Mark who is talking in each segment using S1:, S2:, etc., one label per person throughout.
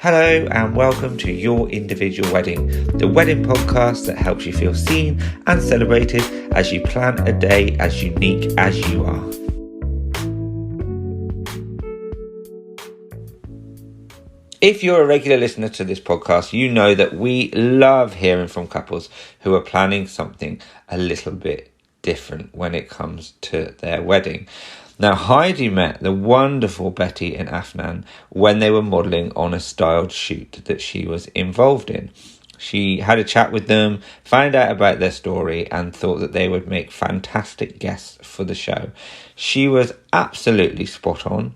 S1: Hello and welcome to Your Individual Wedding, the wedding podcast that helps you feel seen and celebrated as you plan a day as unique as you are. If you're a regular listener to this podcast, you know that we love hearing from couples who are planning something a little bit different when it comes to their wedding. Now, Heidi met the wonderful Betti and Afnan when they were modelling on a styled shoot that she was involved in. She had a chat with them, found out about their story, and thought that they would make fantastic guests for the show. She was absolutely spot on.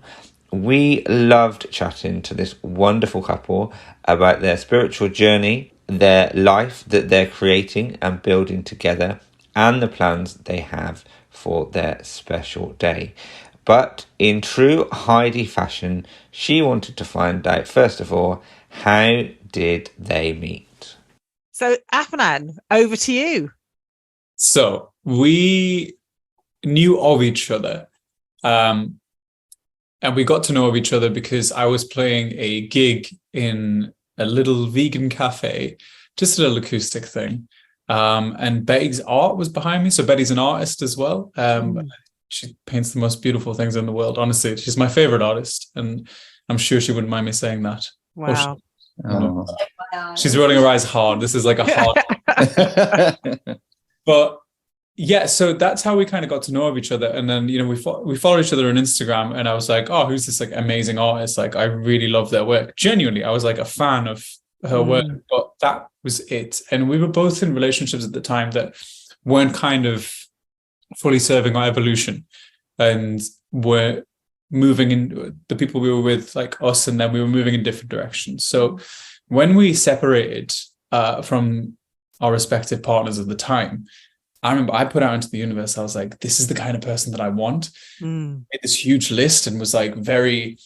S1: We loved chatting to this wonderful couple about their spiritual journey, their life that they're creating and building together, and the plans they have for their special day. But in true Heidi fashion, she wanted to find out, first of all, how did they meet?
S2: So, Afnan, over to you.
S3: So we knew of each other. And we got to know of each other because I was playing a gig in a little vegan cafe, just a little acoustic thing. And Betty's art was behind me. So Betty's an artist as well. She paints the most beautiful things in the world. Honestly, she's my favorite artist. And I'm sure she wouldn't mind me saying that.
S2: Wow.
S3: She's rolling her eyes hard. This is like a hard. But yeah, so that's how we kind of got to know of each other. And then, we followed each other on Instagram, and I was like, oh, who's this like amazing artist? Like, I really love their work. Genuinely, I was like a fan of her work, but that was it. And we were both in relationships at the time that weren't kind of fully serving our evolution, and were moving in, the people we were with, like us, and then we were moving in different directions. So when we separated from our respective partners at the time, I remember I put out into the universe, I was like, this is the kind of person that I want. Made this huge list and was like very,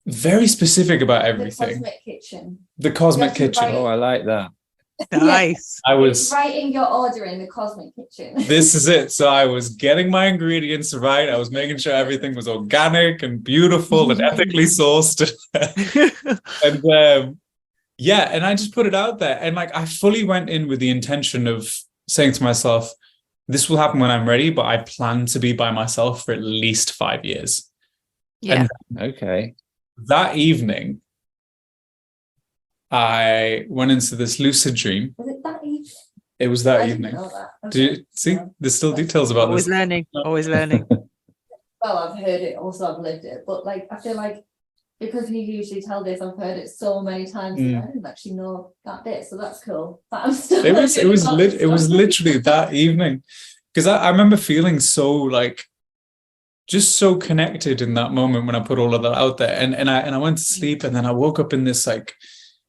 S3: very specific about everything.
S4: The cosmic kitchen.
S3: The cosmic kitchen.
S1: Oh, I like that.
S2: Nice.
S3: I was
S4: writing your order in the cosmic kitchen.
S3: This is it. So I was getting my ingredients right. I was making sure everything was organic and beautiful and ethically sourced. And and I just put it out there. And like, I fully went in with the intention of saying to myself, this will happen when I'm ready, but I plan to be by myself for at least 5 years.
S2: Yeah.
S3: And okay. That evening, I went into this lucid dream.
S4: Was it that evening?
S3: It was that
S4: I
S3: evening.
S4: didn't know that. Okay.
S3: Do you see? There's still details about
S2: Always
S3: this.
S2: learning. Always learning.
S4: Well, I've heard it, also I've lived it, but like I feel like because you usually tell this, I've heard it so many times that I didn't actually know that bit, so that's cool. But I'm still
S3: It was literally that evening, because I remember feeling so like just so connected in that moment when I put all of that out there, and I went to sleep, and then I woke up in this like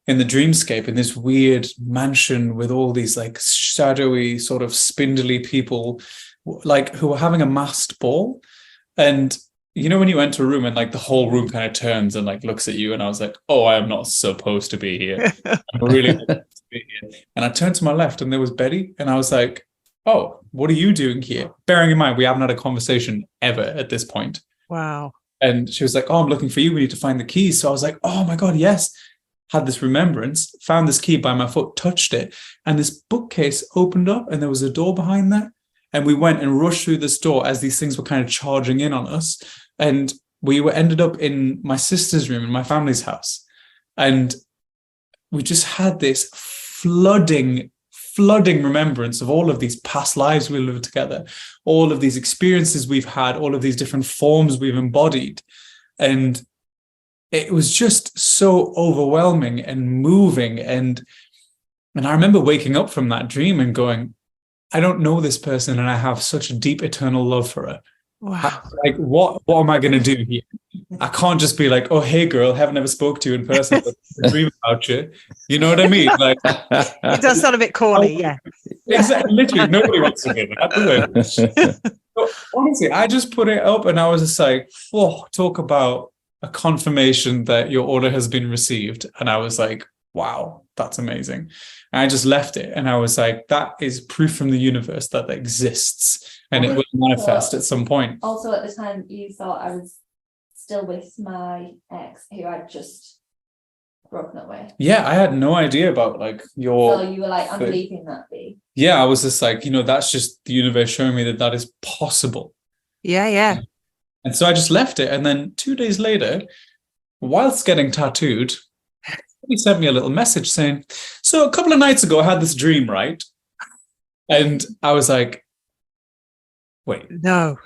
S3: in the dreamscape in this weird mansion with all these like shadowy sort of spindly people like who were having a masked ball. And when you enter a room and like the whole room kind of turns and like looks at you, and I was like, oh, I am not supposed to be here. I'm really not supposed to be here. And I turned to my left and there was Betty, and I was like, oh, what are you doing here? Bearing in mind, we haven't had a conversation ever at this point.
S2: Wow.
S3: And she was like, oh, I'm looking for you. We need to find the keys. So I was like, oh my God, yes. Had this remembrance, found this key by my foot, touched it, and this bookcase opened up and there was a door behind that. And we went and rushed through this door as these things were kind of charging in on us. And we ended up in my sister's room in my family's house. And we just had this flooding remembrance of all of these past lives we lived together, all of these experiences we've had, all of these different forms we've embodied. And it was just so overwhelming and moving. And I remember waking up from that dream and going, I don't know this person, and I have such a deep eternal love for her.
S2: Wow.
S3: Like, what am I going to do here? I can't just be like, oh, hey, girl, haven't ever spoke to you in person, but I dream about you. You know what I mean? Like,
S2: it does sound a bit corny, yeah.
S3: Exactly. Literally, nobody wants to hear that. But honestly, I just put it up, and I was just like, oh, talk about a confirmation that your order has been received. And I was like, wow, that's amazing. And I just left it, and I was like, that is proof from the universe that exists, and it will manifest at some point.
S4: Also, at the time, you thought I was still with my ex, who I'd just broken up with.
S3: Yeah, I had no idea about like your.
S4: So you were like, I'm leaving that be.
S3: Yeah, I was just like, that's just the universe showing me that is possible.
S2: Yeah.
S3: And so I just left it. And then 2 days later, whilst getting tattooed, he sent me a little message saying, so a couple of nights ago, I had this dream, right? And I was like, wait.
S2: No.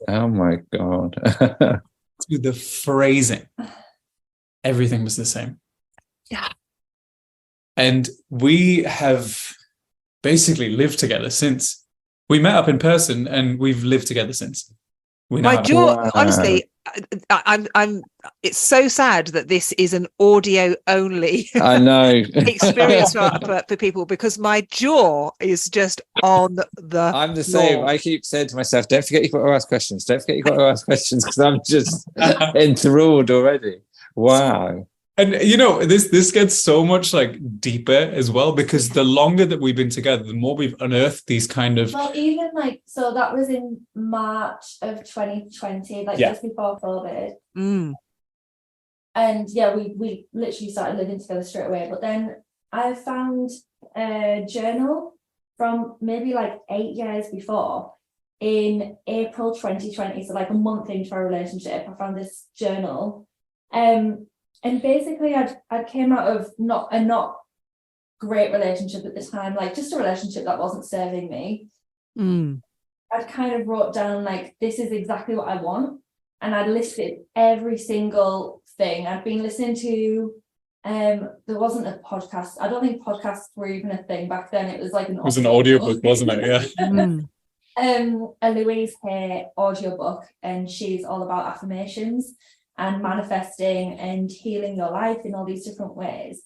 S1: Oh my God.
S3: To the phrasing, everything was the same.
S2: Yeah.
S3: And we have basically lived together since. We met up in person and we've lived together since.
S2: My jaw, honestly, I'm. It's so sad that this is an audio only.
S1: I know.
S2: experience for people, because my jaw is just on the.
S1: I'm the same.
S2: floor.
S1: I keep saying to myself, "Don't forget you've got to ask questions. Don't forget you've got to ask questions," because I'm just enthralled already. Wow.
S3: And this gets so much like deeper as well, because the longer that we've been together, the more we've unearthed these kind of.
S4: Well, even like, so that was in March of 2020, like just before COVID. And yeah, we literally started living together straight away. But then I found a journal from maybe like 8 years before, in April 2020. So like a month into our relationship, I found this journal. And basically I'd came out of not great relationship at the time, like just a relationship that wasn't serving me. I'd kind of wrote down like, this is exactly what I want. And I'd listed every single thing. I'd been listening to, there wasn't a podcast. I don't think podcasts were even a thing back then. It was like an
S3: audiobook, wasn't it? Yeah.
S4: A Louise Hay audiobook, and she's all about affirmations and manifesting and healing your life in all these different ways.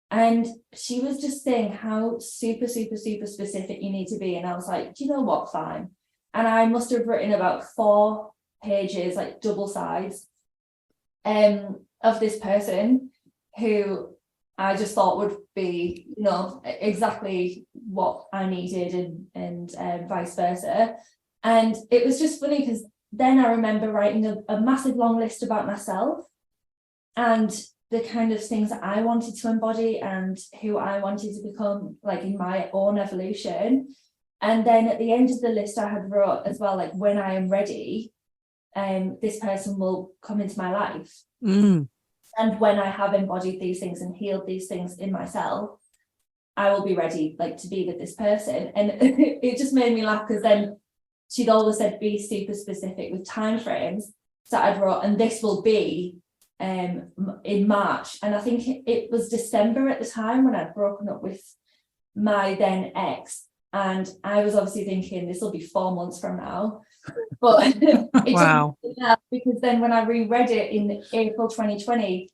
S4: And she was just saying how super, super, super specific you need to be. And I was like, do you know what? Fine. And I must have written about 4 pages, like double sides, of this person who I just thought would be, exactly what I needed, and vice versa. And it was just funny because then I remember writing a massive long list about myself and the kind of things that I wanted to embody and who I wanted to become, like in my own evolution. And then at the end of the list, I had wrote as well, like, when I am ready, this person will come into my life. And when I have embodied these things and healed these things in myself, I will be ready, like, to be with this person. And it just made me laugh, because then she'd always said, be super specific with timeframes. So I'd wrote, and this will be in March. And I think it was December at the time when I'd broken up with my then ex. And I was obviously thinking this will be 4 months from now. But
S2: Wow.
S4: Because then when I reread it in April 2020,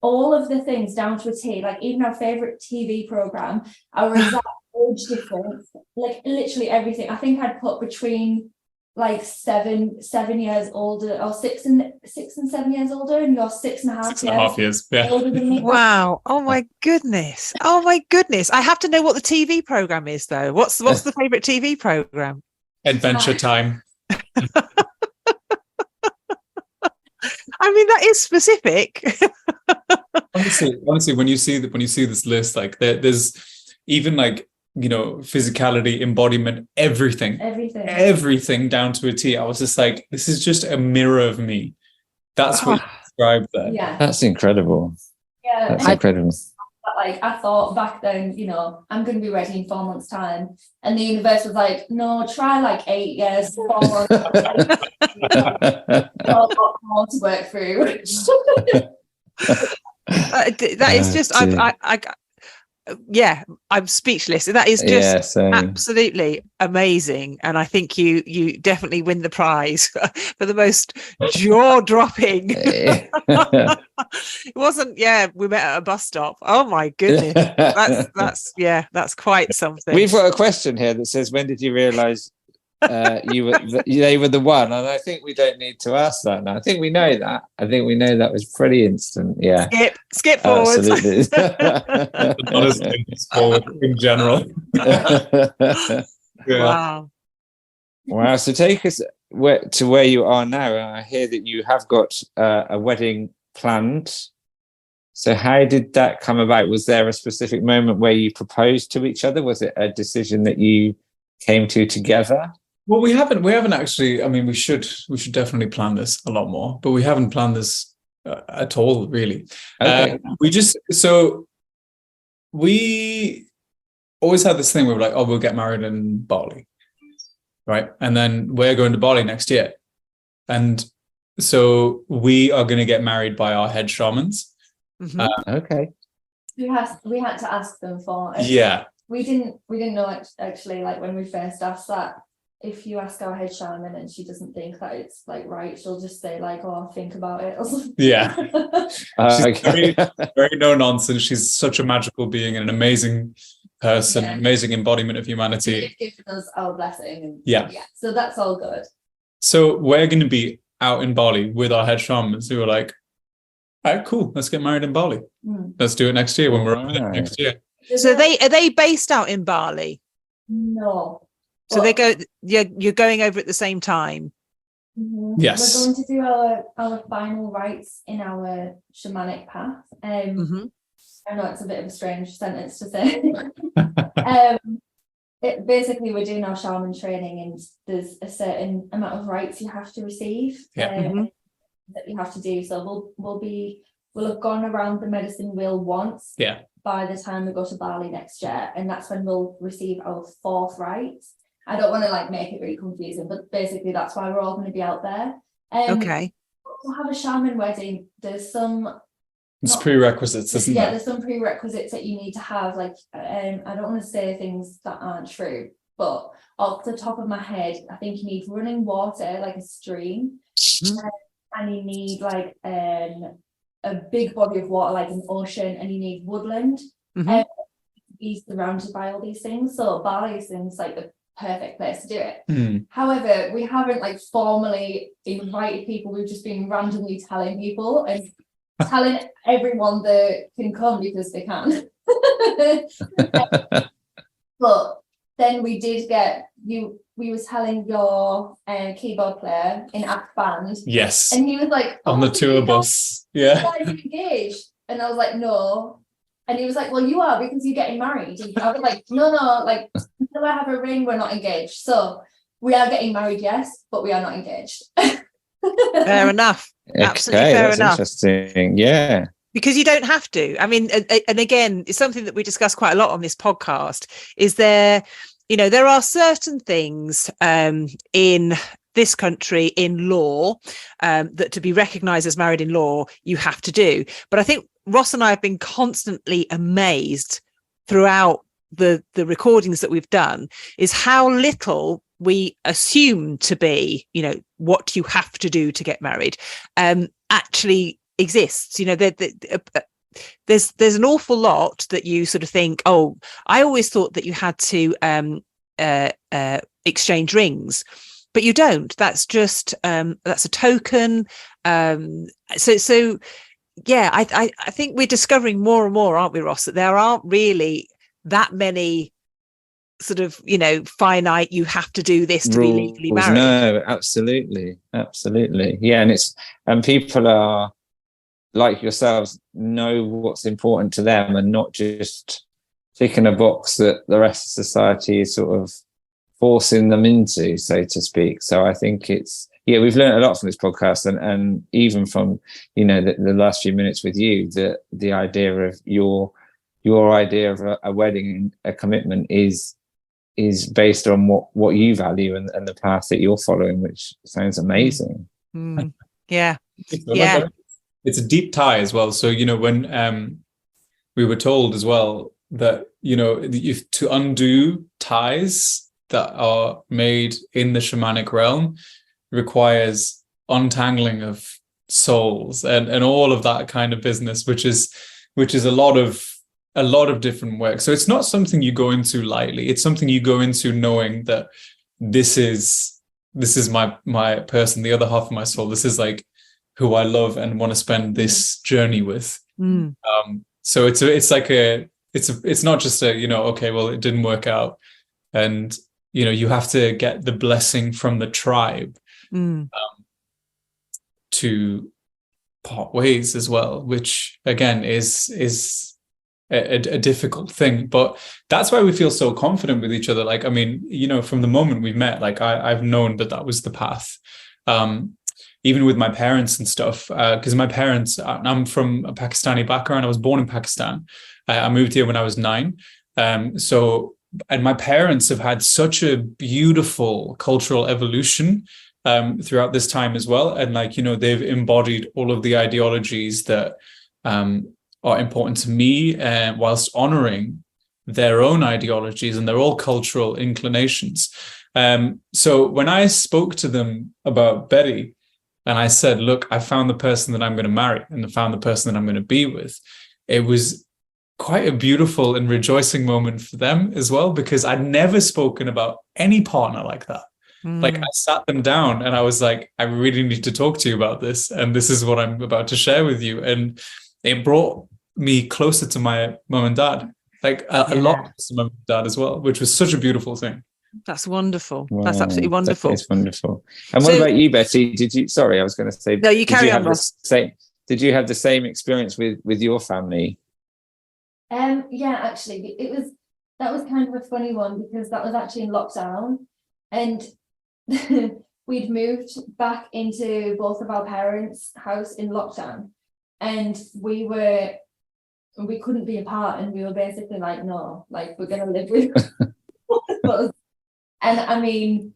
S4: all of the things down to a T, like even our favorite TV program, our exact age difference, like literally everything. I think I'd put between like 7 years older, or 6 and 7 years older, and you're 6.5
S3: years yeah.
S4: older than me.
S2: Wow. Oh my goodness. Oh my goodness. I have to know what the TV program is though. What's the favorite TV program?
S3: Adventure Time.
S2: I mean, that is specific.
S3: honestly, when you see this list, like there's even like, physicality, embodiment, everything down to a T. I was just like, this is just a mirror of me. That's what you described there.
S4: Yeah,
S1: That's incredible.
S4: Yeah,
S1: that's incredible.
S4: Like, I thought back then, I'm going to be ready in 4 months' time, and the universe was like, no, try like 8 years, 4 months. A lot more to work through.
S2: That is just, I'm speechless. That is just absolutely amazing. And I think you definitely win the prize for the most jaw-dropping. It wasn't, we met at a bus stop. Oh my goodness. That's quite something.
S1: We've got a question here that says, when did you realise they were the one? And I think we don't need to ask that now. I think we know that. That was pretty instant. Yeah.
S2: Skip forward.
S1: Absolutely.
S3: Honestly, forward in general.
S2: Wow.
S1: Wow. So take us to where you are now. I hear that you have got a wedding planned. So how did that come about? Was there a specific moment where you proposed to each other? Was it a decision that you came to together?
S3: Well, we haven't actually. I mean, we should definitely plan this a lot more, but we haven't planned this at all, really.
S1: Okay.
S3: We always had this thing where we're like, oh, we'll get married in Bali, right? And then we're going to Bali next year, and so we are going to get married by our head shamans.
S1: Okay.
S4: We had to ask them for it.
S3: Yeah.
S4: We didn't know actually, like when we first asked that, if you ask our head shaman and she doesn't think that it's like right, she'll just say like, oh, think about it or something.
S3: Yeah. She's very no nonsense. She's such a magical being and an amazing person, amazing embodiment of humanity.
S4: She's given us our blessing. And,
S3: yeah.
S4: So that's all good.
S3: So we're going to be out in Bali with our head shamans who are like, all right, cool, let's get married in Bali. Let's do it next year when we're over there next year.
S2: So are they based out in Bali?
S4: No.
S2: So you're going over at the same time?
S3: Yes.
S4: We're going to do our final rites in our shamanic path. I know it's a bit of a strange sentence to say. Basically, we're doing our shaman training, and there's a certain amount of rites you have to receive that you have to do. So we'll have gone around the medicine wheel once.
S3: Yeah. By
S4: the time we go to Bali next year, and that's when we'll receive our fourth rite. I don't want to like make it really confusing, but basically that's why we're all going to be out there.
S2: Okay.
S4: To have a shaman wedding, there's some
S3: prerequisites, isn't there?
S4: There's some prerequisites that you need to have. Like, I don't want to say things that aren't true, but off the top of my head, I think you need running water, like a stream, and you need like a big body of water, like an ocean, and you need woodland. Be surrounded by all these things. So Bali seems like the perfect place to do it. However, we haven't like formally invited people. We've just been randomly telling people and telling everyone that can come because they can. But then we did get you. We was telling your keyboard player in act band.
S3: Yes.
S4: And he was like,
S3: on the tour bus. Yeah.
S4: Are you engaged? And I was like, no. And he was like, well, you are because you're getting married. And I was like, no, like until I have a ring, we're not engaged. So we are getting married, yes, but we are not engaged.
S2: Fair enough. Absolutely fair enough.
S1: Interesting. Yeah.
S2: Because you don't have to. I mean, and again, it's something that we discuss quite a lot on this podcast. Is there are certain things in this country in law that to be recognised as married in law, you have to do. But I think Ross and I have been constantly amazed throughout the recordings that we've done is how little we assume to be, what you have to do to get married actually exists. There's an awful lot that you sort of think, oh, I always thought that you had to exchange rings, but you don't. That's just that's a token. So yeah, I think we're discovering more and more, aren't we, Ross, that there aren't really that many sort of finite, you have to do this to be legally married.
S1: No, absolutely, yeah. And people are like yourselves, know what's important to them and not just ticking a box that the rest of society is sort of forcing them into, so to speak. So I think we've learned a lot from this podcast, and even from the last few minutes with you, the idea of your idea of a wedding, a commitment is based on what you value and the path that you're following, which sounds amazing.
S2: Yeah.
S3: It's a deep tie as well. So when we were told as well that to undo ties that are made in the shamanic realm requires untangling of souls and all of that kind of business, which is a lot of different work. So it's not something you go into lightly. It's something you go into knowing that this is my person, the other half of my soul. This is like who I love and want to spend this journey with. So it's not just okay, well, it didn't work out, and you have to get the blessing from the tribe to part ways as well, which again is a difficult thing. But that's why we feel so confident with each other. Like, I mean, you know, from the moment we've met, like I've known that was the path. Even with my parents and stuff, because my parents, I'm from a Pakistani background. I was born in Pakistan. I moved here when I was 9. And my parents have had such a beautiful cultural evolution throughout this time as well. And like, you know, they've embodied all of the ideologies that are important to me, whilst honoring their own ideologies, and they're all cultural inclinations. So when I spoke to them about Betti, and I said, look, I found the person that I'm going to marry, and I found the person that I'm going to be with, it was quite a beautiful and rejoicing moment for them as well, because I'd never spoken about any partner like that. Like, I sat them down and I was like, I really need to talk to you about this, and this is what I'm about to share with you. And it brought me closer to my mum and dad, like a lot closer to my mum and dad as well, which was such a beautiful thing.
S2: That's wonderful.
S1: Wow,
S2: that's absolutely wonderful.
S1: It's wonderful. And what about you, Betti? Sorry, I was going to say,
S2: no, you carry on.
S1: Did you have the same experience with your family?
S4: Yeah, actually, that was kind of a funny one, because that was actually in lockdown, and we'd moved back into both of our parents' house in lockdown, and we couldn't be apart, and we were basically like, no, like, we're gonna live with us. And I mean,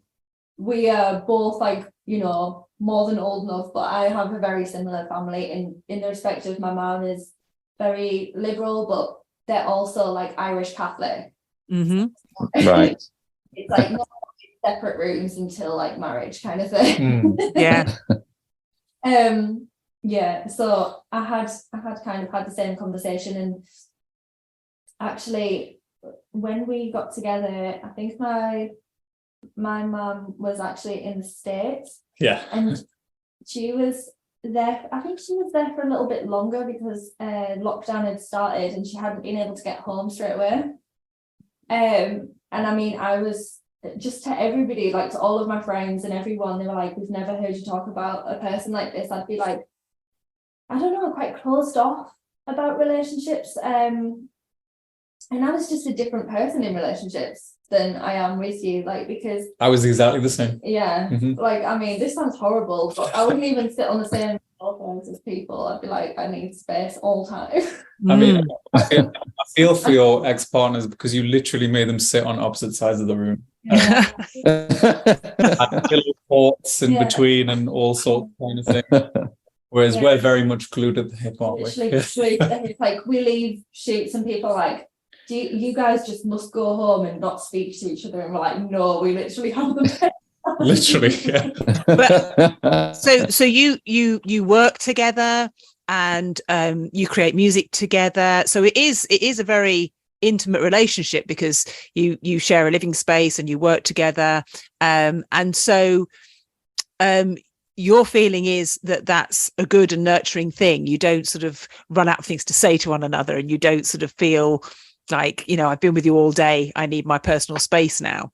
S4: we are both, like, you know, more than old enough, but I have a very similar family in the respect of my mom is very liberal, but they're also like Irish Catholic.
S1: Right.
S4: It's like not separate rooms until like marriage kind of thing.
S2: Yeah.
S4: Yeah. So I had kind of had the same conversation, and actually when we got together, I think my mum was actually in the States.
S3: Yeah.
S4: And she was there, I think she was there for a little bit longer, because lockdown had started and she hadn't been able to get home straight away. And I mean, I was just, to everybody, like to all of my friends and everyone, they were like, we've never heard you talk about a person like this. I'd be like, I don't know, quite closed off about relationships. And I was just a different person in relationships than I am with you, like, because I
S3: was exactly the same.
S4: Yeah. Like, I mean, this sounds horrible, but I wouldn't even sit on the same platforms as people. I'd be like, I need space all the time.
S3: I mean, I feel for your ex-partners, because you literally made them sit on opposite sides of the room.
S4: Yeah.
S3: And little ports in between and all sorts kind of thing. Whereas we're very much glued at the hip, aren't we?
S4: Literally, it's like we leave shoots and people are like, you guys just must go home and not speak to each other, and we're like, no, we literally have the best.
S3: Literally, yeah.
S2: But, so you work together, and you create music together. So it is a very intimate relationship, because you share a living space and you work together. And so your feeling is that that's a good and nurturing thing. You don't sort of run out of things to say to one another, and you don't sort of feel like, you know, I've been with you all day, I need my personal space now.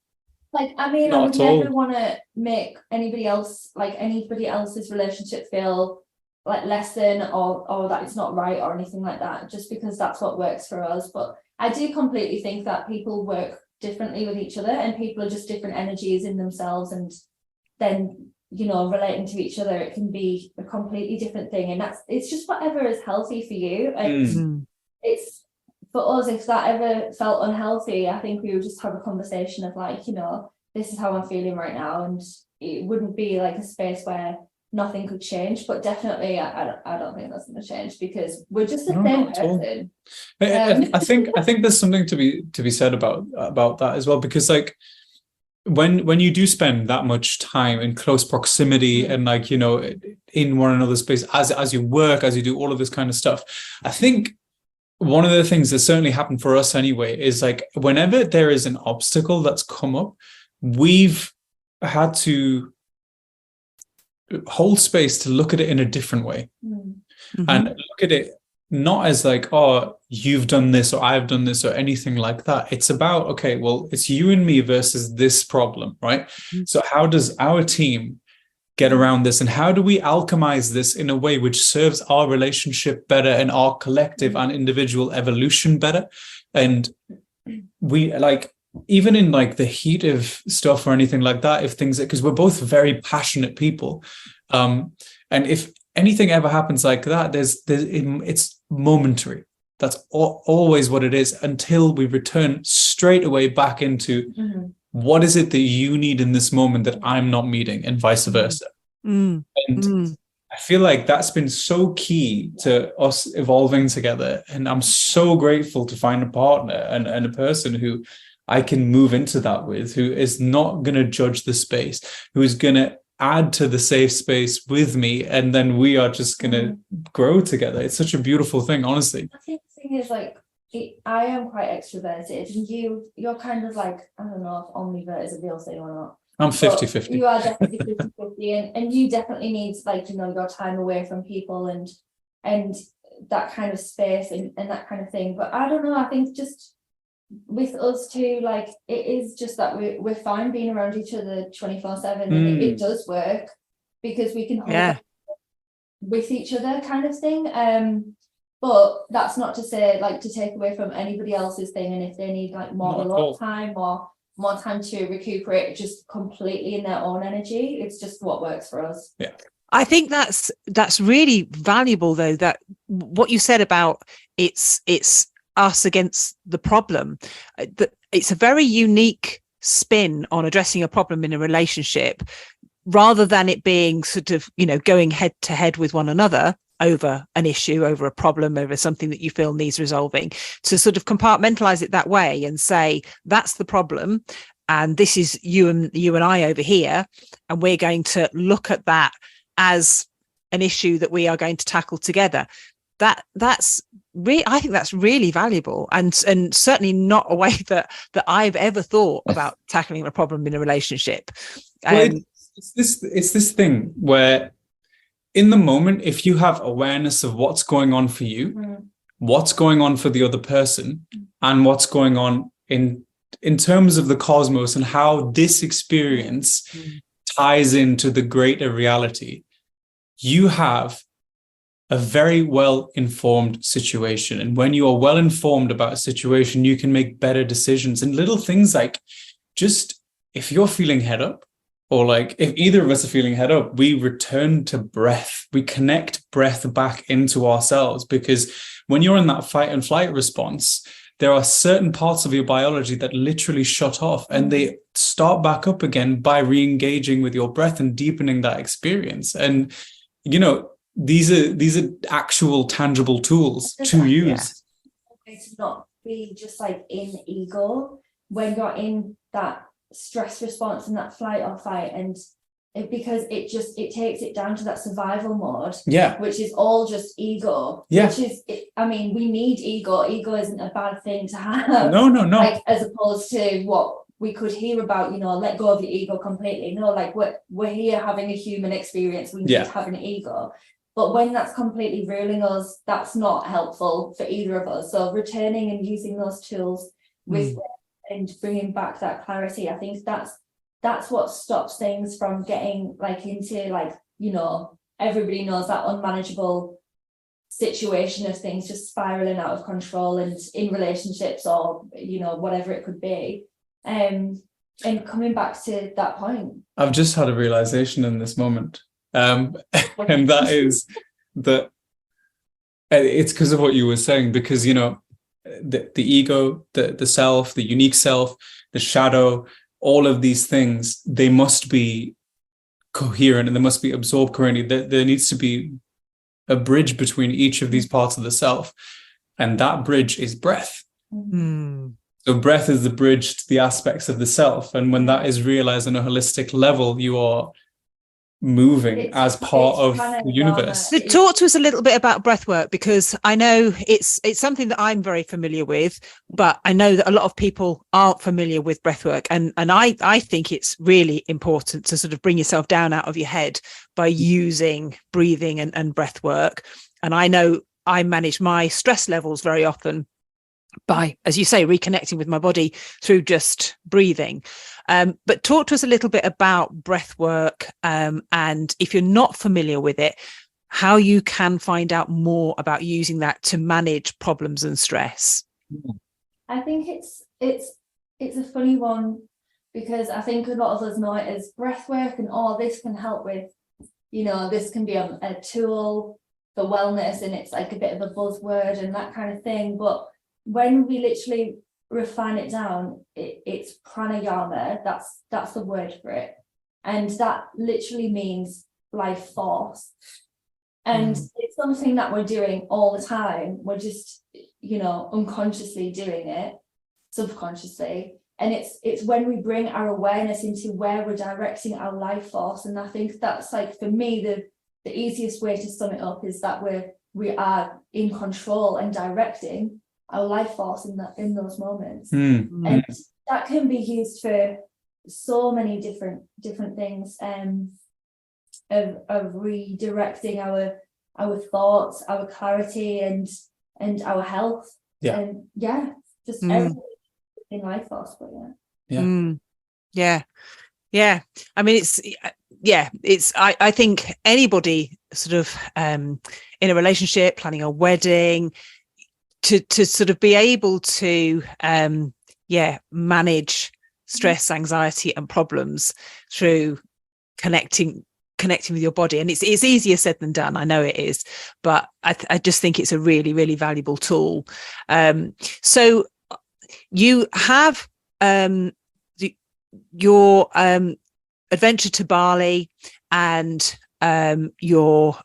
S4: Like, I mean, I would never want to make anybody else's relationship feel like less than, or that it's not right or anything like that, just because that's what works for us. But I do completely think that people work differently with each other, and people are just different energies in themselves, and then, you know, relating to each other, it can be a completely different thing, and it's just whatever is healthy for you. And it's for us, if that ever felt unhealthy, I think we would just have a conversation of like, you know, this is how I'm feeling right now, and it wouldn't be like a space where nothing could change. But definitely, I don't think that's going to change, because we're just the same person.
S3: I think there's something to be said about that as well, because like when you do spend that much time in close proximity and like, you know, in one another's space, as you work, as you do all of this kind of stuff, I think one of the things that certainly happened for us anyway is like, whenever there is an obstacle that's come up, we've had to hold space to look at it in a different way. And look at it not as like, oh, you've done this or I've done this or anything like that. It's about, okay, well, it's you and me versus this problem, right? So how does our team get around this, and how do we alchemize this in a way which serves our relationship better and our collective and individual evolution better? And we, like, even in like the heat of stuff or anything like that, if things, because we're both very passionate people, and if anything ever happens like that, it's momentary. That's always what it is, until we return straight away back into what is it that you need in this moment that I'm not meeting, and vice versa. And I feel like that's been so key to us evolving together. And I'm so grateful to find a partner and a person who I can move into that with, who is not going to judge the space, who is going to add to the safe space with me, and then we are just going to grow together. It's such a beautiful thing, honestly. I think
S4: the thing is, like, I am quite extroverted, and you're kind of like, I don't know if ambivert is a real thing or not.
S3: I'm 50-50.
S4: You are definitely 50-50, and you definitely need, like, you know, your time away from people and that kind of space and that kind of thing. But I don't know, I think just with us too, like, it is just that we're fine being around each other 24/7, and it does work because we can hold with each other, kind of thing. But that's not to say, like, to take away from anybody else's thing, and if they need like more alone time or more time to recuperate just completely in their own energy, it's just what works for us.
S3: Yeah,
S2: I think that's really valuable, though, that what you said about it's us against the problem, that it's a very unique spin on addressing a problem in a relationship, rather than it being sort of, you know, going head to head with one another over an issue, over a problem, over something that you feel needs resolving, to sort of compartmentalize it that way and say, that's the problem, and this is you and I over here, and we're going to look at that as an issue that we are going to tackle together. That's I think that's really valuable, and certainly not a way that I've ever thought about tackling a problem in a relationship.
S3: It's this thing where, in the moment, if you have awareness of what's going on for you, what's going on for the other person, and what's going on in terms of the cosmos, and how this experience ties into the greater reality, you have a very well-informed situation. And when you are well-informed about a situation, you can make better decisions. And little things like, just if you're feeling head up, or like if either of us are feeling head up, we return to breath. We connect breath back into ourselves, because when you're in that fight and flight response, there are certain parts of your biology that literally shut off, and they start back up again by re-engaging with your breath and deepening that experience. And, you know, these are actual tangible tools to use.
S4: To not be just like in ego when you're in that stress response and that flight or fight, and because it takes it down to that survival mode, which is all just ego, which is, I mean, we need ego isn't a bad thing to have,
S3: no,
S4: like, as opposed to what we could hear about, you know, let go of your ego completely. No, like, we're here having a human experience, we need to have an ego. But when that's completely ruling us, that's not helpful for either of us. So returning and using those tools with and bringing back that clarity, I think that's what stops things from getting like into, like, you know, everybody knows that unmanageable situation of things just spiraling out of control, and in relationships or, you know, whatever it could be. And coming back to that point.
S3: I've just had a realization in this moment. And that is that it's because of what you were saying, because, you know, the ego, the self, the unique self, the shadow, all of these things, they must be coherent and they must be absorbed currently. There needs to be a bridge between each of these parts of the self, and that bridge is breath. So breath is the bridge to the aspects of the self, and when that is realized on a holistic level, you are moving as part of the universe.
S2: So talk to us a little bit about breath work, because I know it's something that I'm very familiar with, but I know that a lot of people aren't familiar with breath work, and I think it's really important to sort of bring yourself down out of your head by using breathing and breath work. And I know I manage my stress levels very often by, as you say, reconnecting with my body through just breathing. But talk to us a little bit about breath work, and if you're not familiar with it, how you can find out more about using that to manage problems and stress.
S4: I think it's a funny one, because I think a lot of us know it as breath work and this can help with, this can be a tool for wellness, and it's like a bit of a buzzword and that kind of thing. But when we literally refine it down, it's pranayama. That's the word for it, and that literally means life force. And it's something that we're doing all the time. We're just, unconsciously doing it, subconsciously. And it's when we bring our awareness into where we're directing our life force. And I think that's, like, for me, the easiest way to sum it up is that we are in control and directing our life force in those moments. And that can be used for so many different things, of redirecting our thoughts, our clarity, and our health. And just everything in life force. But
S2: I mean, it's I think anybody sort of in a relationship, planning a wedding, to sort of be able to manage stress, anxiety and problems through connecting with your body. And it's easier said than done, I know it is, but I just think it's a really, really valuable tool. So you have your adventure to Bali, and your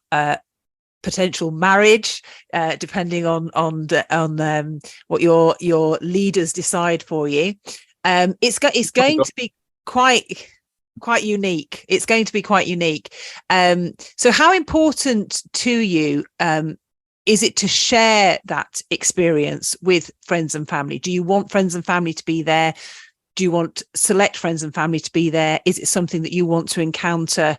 S2: potential marriage, depending on what your leaders decide for you. It's going to be quite unique. It's going to be quite unique. So how important to you is it to share that experience with friends and family? Do you want friends and family to be there? Do you want select friends and family to be there? Is it something that you want to encounter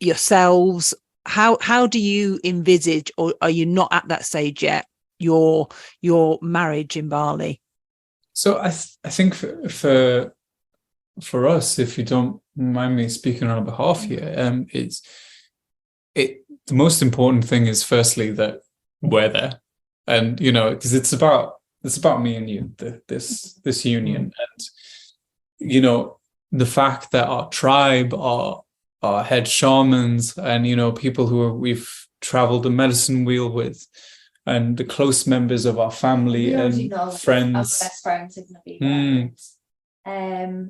S2: yourselves? How do you envisage, or are you not at that stage yet, your marriage in Bali?
S3: So I think for us, if you don't mind me speaking on behalf here, the most important thing is firstly that we're there, and because it's about me and you, this union, and the fact that our tribe, our head shamans, and people who we've traveled the medicine wheel with, and the close members of our family and friends,
S4: our best friends are going to be there.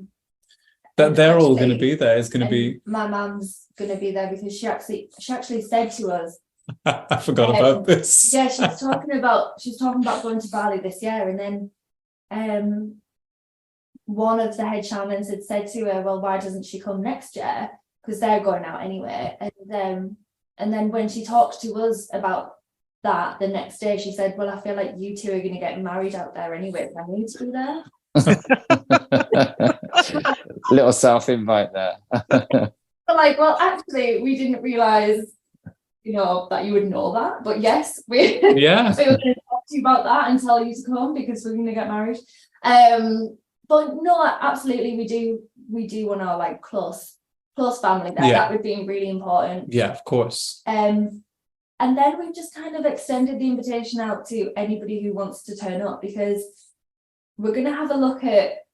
S3: That they're all going to be there. It's going to be.
S4: My mum's going to be there, because she actually said to us.
S3: I forgot about this.
S4: Yeah, she was talking about going to Bali this year, and then one of the head shamans had said to her, "Well, why doesn't she come next year? Because they're going out anyway." And then when she talked to us about that the next day, she said, "Well, I feel like you two are going to get married out there anyway. I need to be there."
S1: Little self-invite there.
S4: But well, actually, we didn't realize, that you would know that. But yes, we were going to talk to you about that and tell you to come, because we're going to get married. But no, absolutely, we do want our close family there. That would be really important.
S3: Yeah, of course.
S4: And then we've just kind of extended the invitation out to anybody who wants to turn up, because we're going to have a look at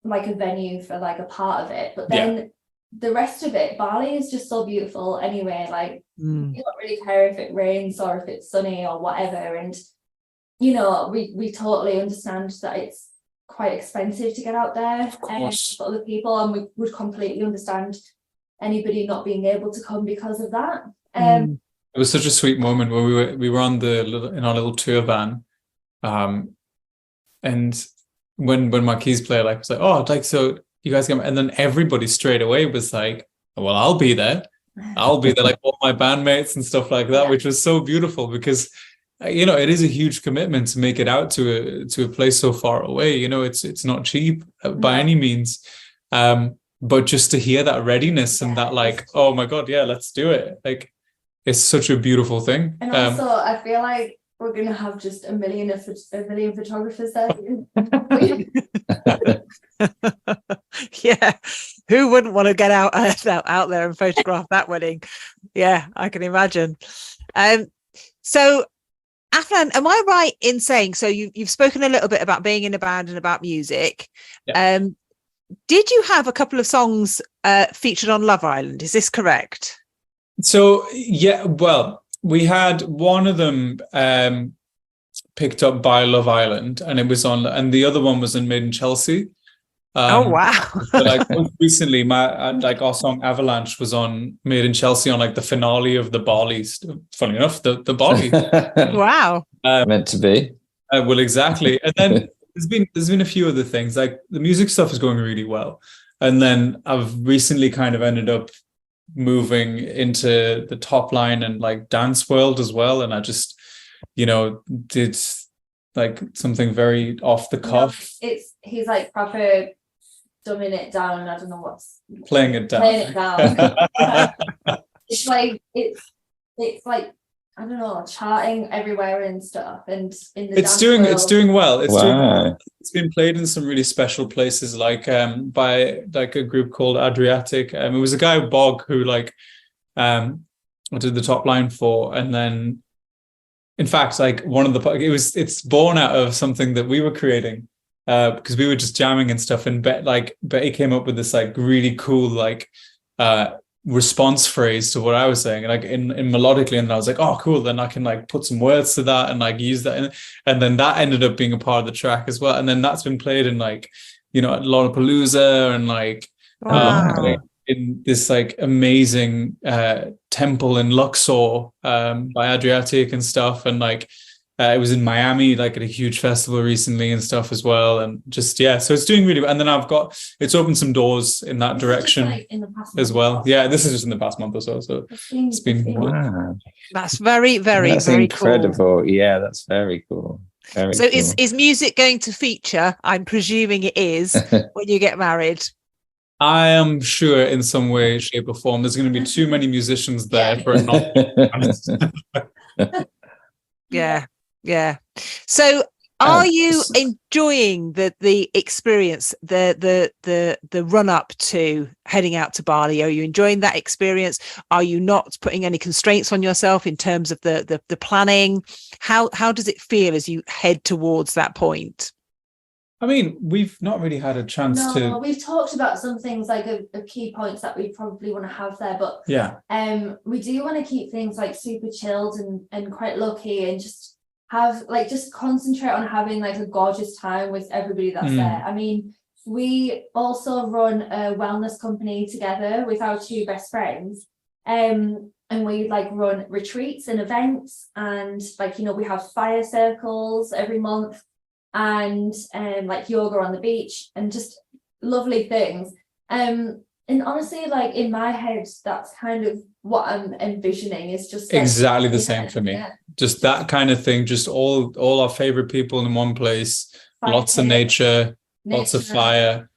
S4: a venue for a part of it, but then the rest of it, Bali is just so beautiful anyway. You don't really care if it rains or if it's sunny or whatever, and we totally understand that it's quite expensive to get out there for other people, and we would completely understand anybody not being able to come because of that.
S3: It was such a sweet moment where we were on in our little tour van, and when Marquis player was like, "Oh, so you guys come," and then everybody straight away was like, "Well, I'll be there, all my bandmates and stuff like that," which was so beautiful, because it is a huge commitment to make it out to a place so far away. It's not cheap by any means, but just to hear that readiness and that oh my god, let's do it, it's such a beautiful thing.
S4: And also I feel like we're going to have just a million photographers there.
S2: Yeah, who wouldn't want to get out there and photograph that wedding? Yeah, I can imagine. So Afnan, am I right in saying, so you've spoken a little bit about being in a band and about music.
S3: Yeah.
S2: Did you have a couple of songs featured on Love Island? Is this correct?
S3: So yeah, well, we had one of them picked up by Love Island, and it was on, and the other one was in Made in Chelsea.
S2: Oh wow!
S3: But like most recently, our song Avalanche was on Made in Chelsea on like the finale of the Bali. Funny enough, the Bali.
S2: Wow!
S1: Meant to be.
S3: Well, exactly. And then there's been a few other things. Like the music stuff is going really well, and then I've recently kind of ended up moving into the top line and like dance world as well, and I just did like something very off the cuff.
S4: He's like proper dumbing it down. I don't know what's
S3: playing it down.
S4: It's like I don't know, charting everywhere and stuff, and in the
S3: it's doing well. It's been played in some really special places, like by like a group called Adriatic. It was a guy Bog who I did the top line for, and then in fact like it's born out of something that we were creating because we were just jamming and stuff, and Betty came up with this like really cool like response phrase to what I was saying, like in melodically, and I was like, oh cool, then I can like put some words to that and like use that and then that ended up being a part of the track as well, and then that's been played in like at Lollapalooza and like
S2: wow.
S3: In this like amazing temple in Luxor by Adriatic and stuff, and like it was in Miami like at a huge festival recently and stuff as well, and just so it's doing really well. And then it's opened some doors in that direction in the past as well. Yeah, this is just in the past month or so it's been
S1: wow.
S2: That's very, very,
S1: that's
S2: very
S1: incredible.
S2: Cool.
S1: Yeah, that's very cool. Very
S2: so
S1: cool.
S2: Is music going to feature? I'm presuming it is when you get married.
S3: I am sure in some way, shape or form there's going to be too many musicians there for it not.
S2: Yeah. So are you enjoying the experience, the run up to heading out to Bali? Are you enjoying that experience? Are you not putting any constraints on yourself in terms of the planning? How does it feel as you head towards that point?
S3: I mean, we've not really had a chance to.
S4: We've talked about some things like a key points that we probably want to have there, but we do want to keep things like super chilled and quite low key, and just have just concentrate on having like a gorgeous time with everybody that's there. I mean, we also run a wellness company together with our two best friends, and we like run retreats and events, and we have fire circles every month, and like yoga on the beach, and just lovely things. And honestly, like in my head, that's kind of what I'm envisioning, is just
S3: exactly the same for me. Just that kind of thing, just all our favorite people in one place, lots of nature, lots of fire,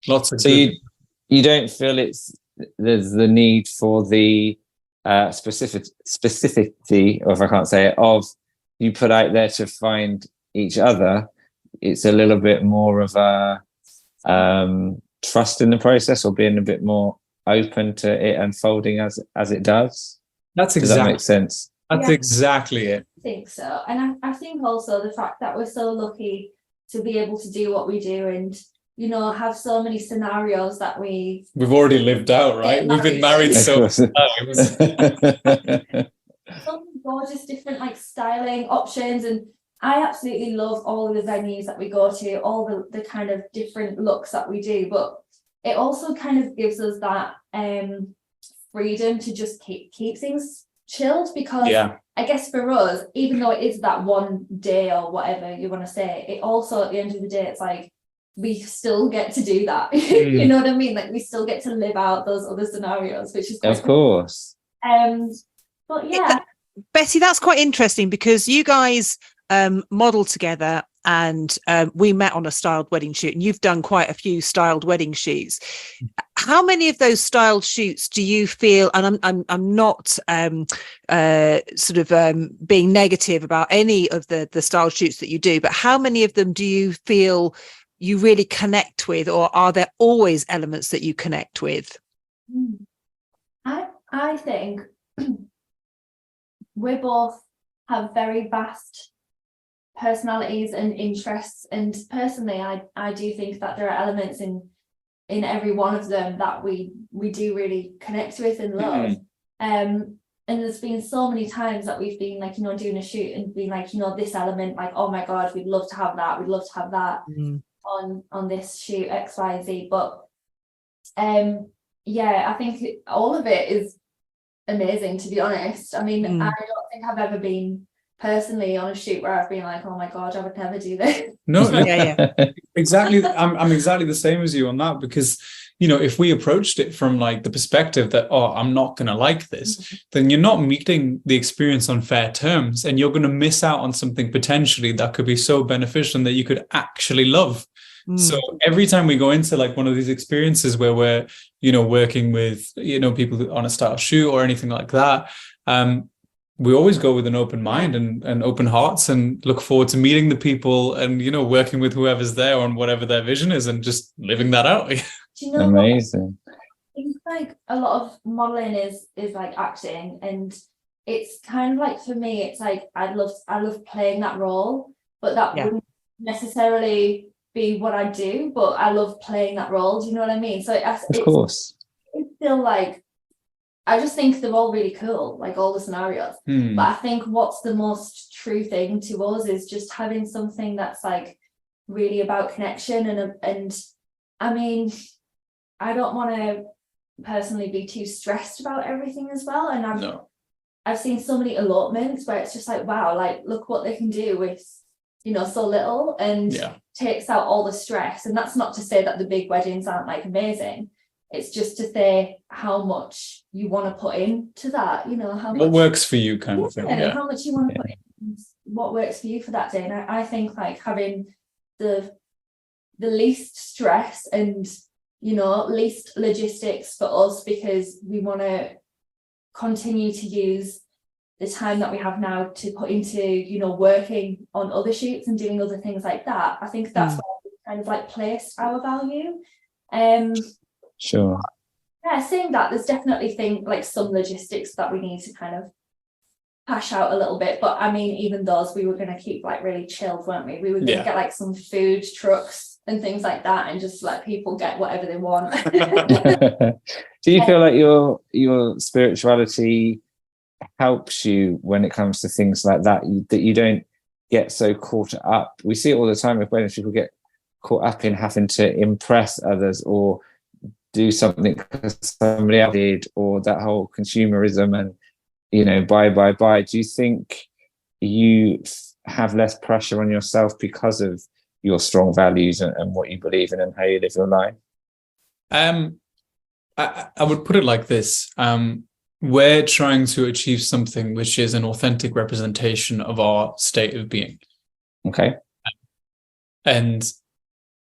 S3: lots of.
S1: So you don't feel there's the need for the specificity, or if I can't say it, of you put out there to find each other. It's a little bit more of a trust in the process, or being a bit more open to it unfolding as it does.
S3: Does that make sense? That's exactly it.
S4: I think so. And I think also the fact that we're so lucky to be able to do what we do, and have so many scenarios that we've
S3: already lived out, right? We've been married so many times.
S4: So gorgeous different like styling options, and I absolutely love all of the venues that we go to, all the kind of different looks that we do, but it also kind of gives us that freedom to just keep things chilled, because I guess for us, even though it is that one day or whatever you want to say, it also at the end of the day, it's like we still get to do that. You know what I mean? Like we still get to live out those other scenarios, which is
S1: of course.
S4: But yeah,
S2: Betty, that's quite interesting, because you guys model together and we met on a styled wedding shoot, and you've done quite a few styled wedding shoots. How many of those styled shoots do you feel, and I'm not being negative about any of the styled shoots that you do, but how many of them do you feel you really connect with, or are there always elements that you connect with?
S4: I think we both have very vast personalities and interests, and personally I do think that there are elements in every one of them that we do really connect with and love. And there's been so many times that we've been like, doing a shoot and being like, this element, like, oh my god, we'd love to have that on this shoot, X, Y, Z. But I think all of it is amazing, to be honest. I mean, I don't think I've ever been personally on a shoot where I've been like, oh my god, I would never do this.
S3: No, exactly. I'm exactly the same as you on that, because if we approached it from like the perspective that, oh, I'm not going to like this, then you're not meeting the experience on fair terms, and you're going to miss out on something potentially that could be so beneficial and that you could actually love. So every time we go into like one of these experiences where we're, working with, people on a style shoot or anything like that, we always go with an open mind and open hearts, and look forward to meeting the people and, working with whoever's there on whatever their vision is and just living that out.
S1: Amazing.
S4: It's like a lot of modeling is like acting, and it's kind of like, for me, it's like I love playing that role, but that wouldn't necessarily be what I do, but I love playing that role. Do you know what I mean? So of course, it's still like, I just think they're all really cool, like all the scenarios. But I think what's the most true thing to us is just having something that's like really about connection, and I mean, I don't want to personally be too stressed about everything as well. And I've seen so many elopements where it's just like, wow, like look what they can do with so little, and takes out all the stress. And that's not to say that the big weddings aren't like amazing. It's just to say how much you want to put into that, how much,
S3: what works for you, kind of thing.
S4: How much you want to put in, what works for you for that day. And I think like having the least stress and least logistics for us, because we want to continue to use the time that we have now to put into working on other shoots and doing other things like that. I think that's where we kind of like placed our value.
S1: Sure.
S4: Saying that, there's definitely some logistics that we need to kind of hash out a little bit, but I mean, even those we were going to keep like really chilled, weren't we? We were going to get like some food trucks and things like that, and just let people get whatever they want.
S1: Do you feel like your spirituality helps you when it comes to things like that, that you don't get so caught up? We see it all the time with weddings, people get caught up in having to impress others or do something because somebody else did, or that whole consumerism and buy. Do you think you have less pressure on yourself because of your strong values and what you believe in and how you live your life?
S3: I would put it like this. We're trying to achieve something which is an authentic representation of our state of being.
S1: Okay.
S3: And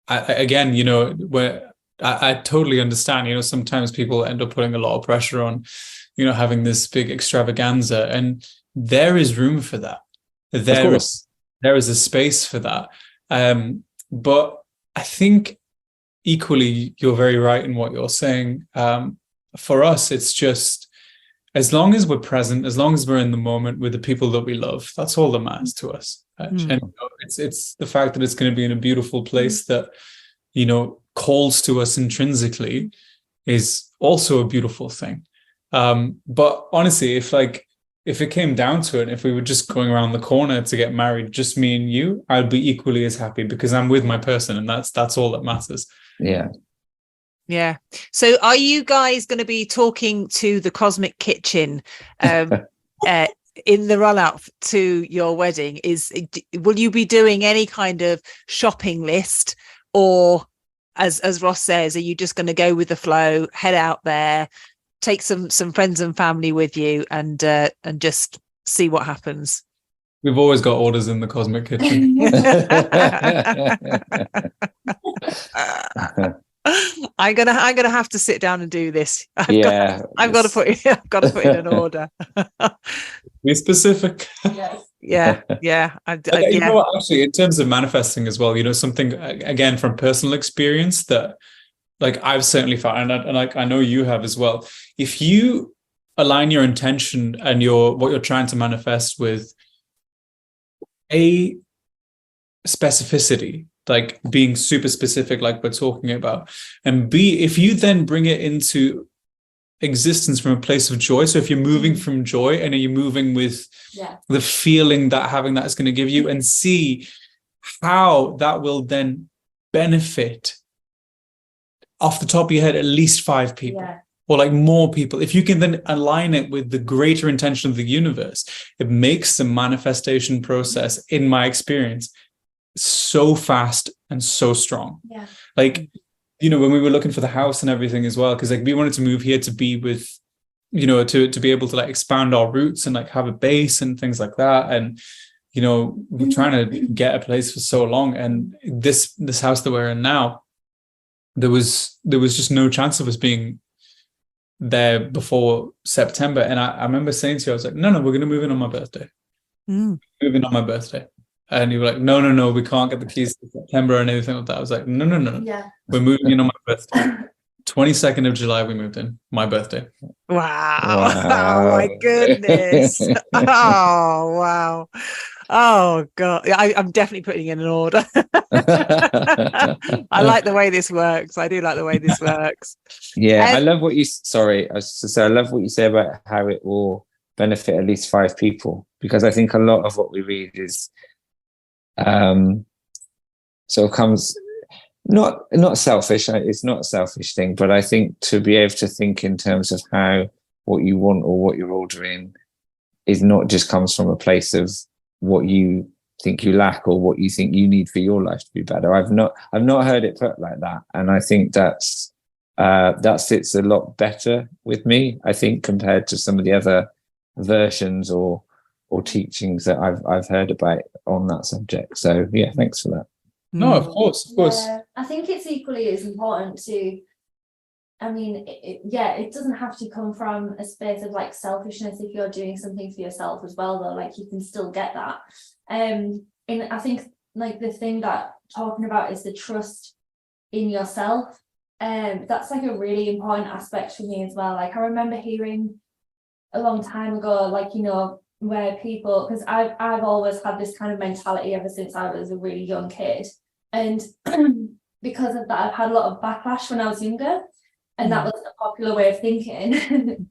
S3: I totally understand, sometimes people end up putting a lot of pressure on, having this big extravaganza, and there is room for that. There is a space for that. But I think equally, you're very right in what you're saying. For us, it's just, as long as we're present, as long as we're in the moment with the people that we love, that's all that matters to us. And it's the fact that it's going to be in a beautiful place that, calls to us intrinsically is also a beautiful thing. But honestly, if it came down to it, if we were just going around the corner to get married, just me and you, I'd be equally as happy, because I'm with my person, and that's all that matters.
S2: Yeah. So are you guys going to be talking to the Cosmic Kitchen in the run up to your wedding? Will you be doing any kind of shopping list, or as Ross says, are you just going to go with the flow, head out there, take some friends and family with you, and just see what happens?
S3: We've always got orders in the Cosmic Kitchen.
S2: I'm gonna have to sit down and do this. I've got to put in an order.
S3: Be specific.
S2: Yeah.
S3: You know what, actually, in terms of manifesting as well, something again from personal experience that like I've certainly found, and like I know you have as well. If you align your intention and what you're trying to manifest with a specificity, like being super specific, like we're talking about, and B, if you then bring it into existence from a place of joy. So if you're moving from joy, and are you moving with the feeling that having that is going to give you, and see how that will then benefit off the top of your head at least 5 people. Or like more people. If you can then align it with the greater intention of the universe, it makes the manifestation process, in my experience, so fast and so strong. Like, when we were looking for the house and everything as well, because like we wanted to move here to be with, to be able to like expand our roots and like have a base and things like that. And, we're trying to get a place for so long. And this house that we're in now, there was just no chance of us being there before September. And I remember saying to you, I was like, no, we're going to move in on my birthday. Moving on my birthday. And you were like, no, we can't get the keys to September and everything like that. I was like, no. We're moving in on my birthday. 22nd of July, we moved in. My birthday.
S2: Wow. Oh, my goodness. Oh, wow. Oh, God. I'm definitely putting in an order. I like the way this works. I do like the way this works.
S1: Yeah, I love what you... Sorry, I was just to say, I love what you say about how it will benefit at least 5 people. Because I think a lot of what we read is... sort of comes... Not selfish. It's not a selfish thing, but I think to be able to think in terms of how what you want or what you're ordering is not just comes from a place of what you think you lack or what you think you need for your life to be better. I've not heard it put like that, and I think that sits a lot better with me, I think, compared to some of the other versions or teachings that I've heard about on that subject. So yeah, thanks for that.
S3: No, of course.
S4: I think it's equally as important to, I mean, it doesn't have to come from a space of like selfishness if you're doing something for yourself as well, though. Like you can still get that. And I think like the thing that talking about is the trust in yourself. That's like a really important aspect for me as well. Like I remember hearing a long time ago, like, where people, because I've always had this kind of mentality ever since I was a really young kid, and because of that I've had a lot of backlash when I was younger, and that was a popular way of thinking.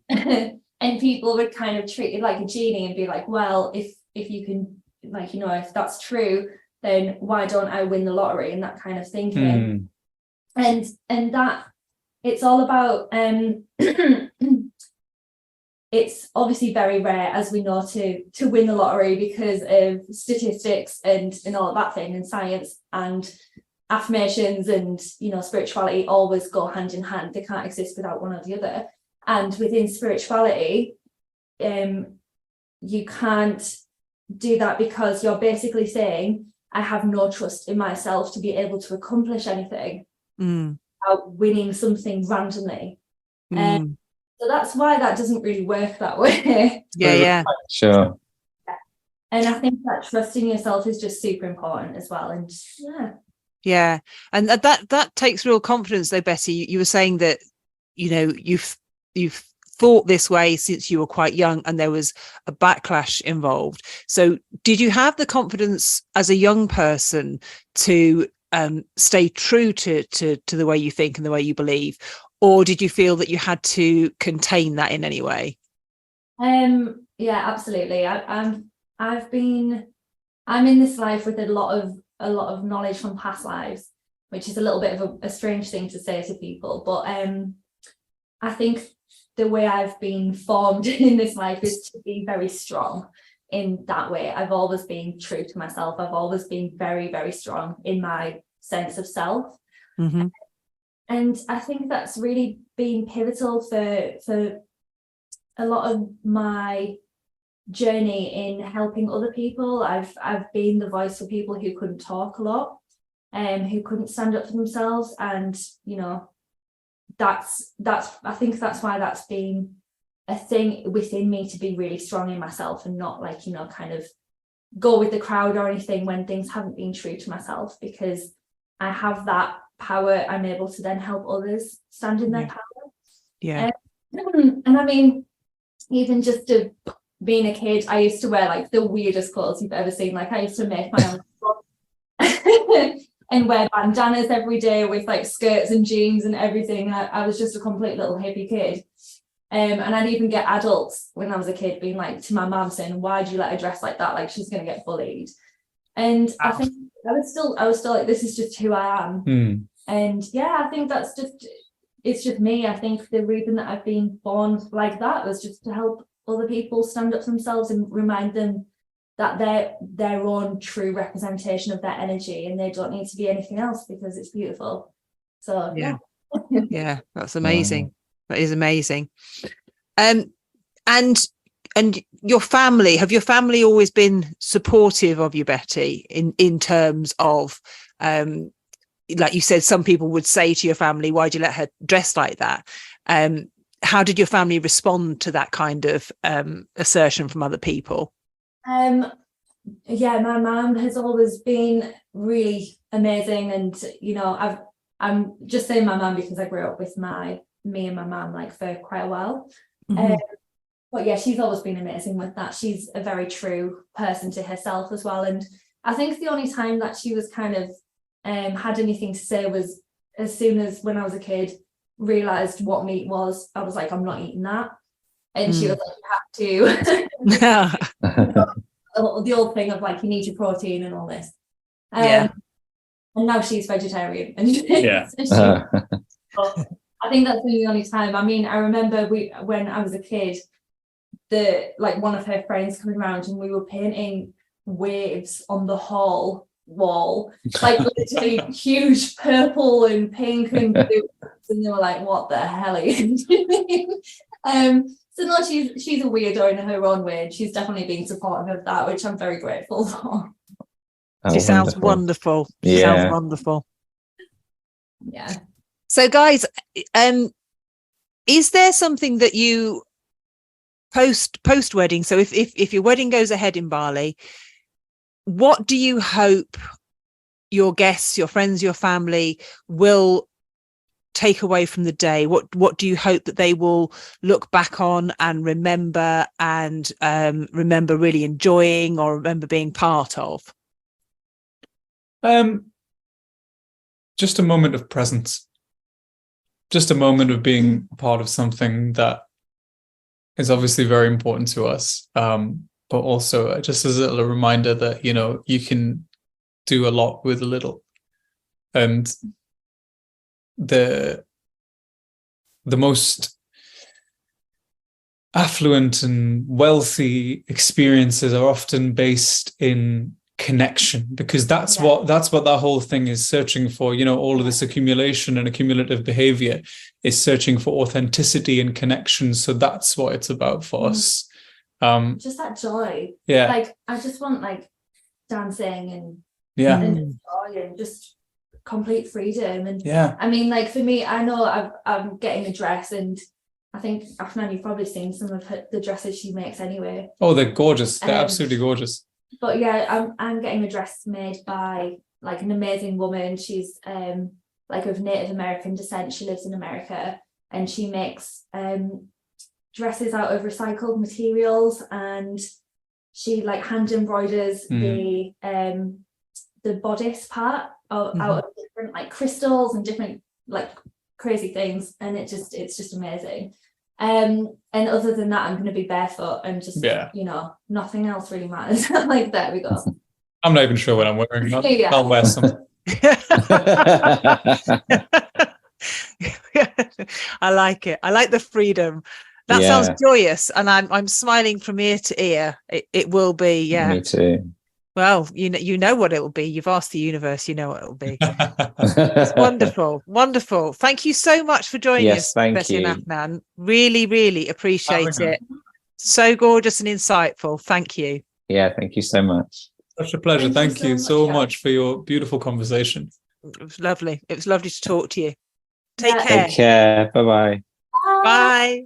S4: And people would kind of treat it like a genie and be like, well, if you can, like, if that's true, then why don't I win the lottery, and that kind of thinking. And that it's all about it's obviously very rare, as we know, to win the lottery because of statistics and all of that thing, and science and affirmations and spirituality always go hand in hand. They can't exist without one or the other. And within spirituality, you can't do that because you're basically saying, I have no trust in myself to be able to accomplish anything without winning something randomly. So that's why that doesn't really work that way.
S2: Yeah.
S1: Sure.
S4: And I think that trusting yourself is just super important as well. And
S2: yeah. And that takes real confidence though, Betti. You were saying that, you've thought this way since you were quite young, and there was a backlash involved. So did you have the confidence as a young person to stay true to the way you think and the way you believe? Or did you feel that you had to contain that in any way?
S4: Yeah, absolutely. I'm in this life with a lot of knowledge from past lives, which is a little bit of a strange thing to say to people. But I think the way I've been formed in this life is to be very strong in that way. I've always been true to myself. I've always been very, very strong in my sense of self. And I think that's really been pivotal for a lot of my journey in helping other people. I've been the voice for people who couldn't talk a lot, who couldn't stand up for themselves, and you know, that's I think that's why that's been a thing within me, to be really strong in myself and not like, you know, kind of go with the crowd or anything when things haven't been true to myself, because I have that power. I'm able to then help others stand in their power. And I mean, even just being a kid, I used to wear like the weirdest clothes you've ever seen. Like I used to make my own and wear bandanas every day with like skirts and jeans and everything. I was just a complete little hippie kid. And I'd even get adults when I was a kid being like to my mum saying, why do you let her dress like that? Like she's going to get bullied. And I think I was still like, this is just who I am. And yeah, I think it's just me. I think the reason that I've been born like that was just to help other people stand up for themselves and remind them that they're their own true representation of their energy, and they don't need to be anything else because it's beautiful. So
S2: yeah, that's amazing. That is amazing. And your family, have your family always been supportive of you, Betti, in terms of like you said, some people would say to your family, why'd you let her dress like that? How did your family respond to that kind of assertion from other people?
S4: Yeah, my mum has always been really amazing, and you know, I'm just saying my mum because I grew up with me and my mum like for quite a while. But yeah, she's always been amazing with that. She's a very true person to herself as well, and I think the only time that she was kind of had anything to say was as soon as, when I was a kid, realized what meat was. I was like, I'm not eating that, and she was like, you have to. The old thing of like, you need your protein and all this. And now she's vegetarian, and I think that's the only time. I mean, I remember when I was a kid, one of her friends coming around and we were painting waves on the hall wall, like literally huge purple and pink and blue, and they were like, what the hell are you doing? So no, she's a weirdo in her own way, and she's definitely been supportive of that, which I'm very grateful for.
S2: She sounds wonderful. She sounds wonderful.
S4: Yeah.
S2: So guys, is there something that you post wedding, so if your wedding goes ahead in Bali, what do you hope your guests, your friends, your family will take away from the day? What do you hope that they will look back on and remember, and remember really enjoying, or remember being part of?
S3: Just a moment of presence. Just a moment of being part of something that is obviously very important to us, but also just as a little reminder that, you know, you can do a lot with a little. And the most affluent and wealthy experiences are often based in connection, because that's what that whole thing is searching for. You know, all of this accumulation and accumulative behavior is searching for authenticity and connection. So that's what it's about for us.
S4: Just that joy. Like I just want like dancing and joy and just complete freedom. And I mean, like for me, I know I'm getting a dress, and I think Afnan, you've probably seen some of the dresses she makes anyway.
S3: Oh, they're gorgeous. They're absolutely gorgeous.
S4: But yeah, I'm getting a dress made by like an amazing woman. She's like of Native American descent. She lives in America, and she makes dresses out of recycled materials, and she like hand embroiders the bodice part out of different like crystals and different like crazy things, and it's just amazing. And other than that, I'm going to be barefoot and just you know, nothing else really matters. Like, there we go.
S3: I'm not even sure what I'm wearing. I'll wear something.
S2: I like it. I like the freedom. That sounds joyous, and I'm smiling from ear to ear. It will be,
S1: Me too.
S2: Well, you know what it will be. You've asked the universe, you know what it will be. It's wonderful. Thank you so much for joining us,
S1: Thank
S2: Betti
S1: you.
S2: and Afnan. Really, really appreciate it. So gorgeous and insightful. Thank you.
S5: Yeah, thank you so much.
S3: Such a pleasure. Thank you so much for your beautiful conversation.
S2: It was lovely. It was lovely to talk to you. Take care.
S5: Take care. Bye-bye.
S2: Bye.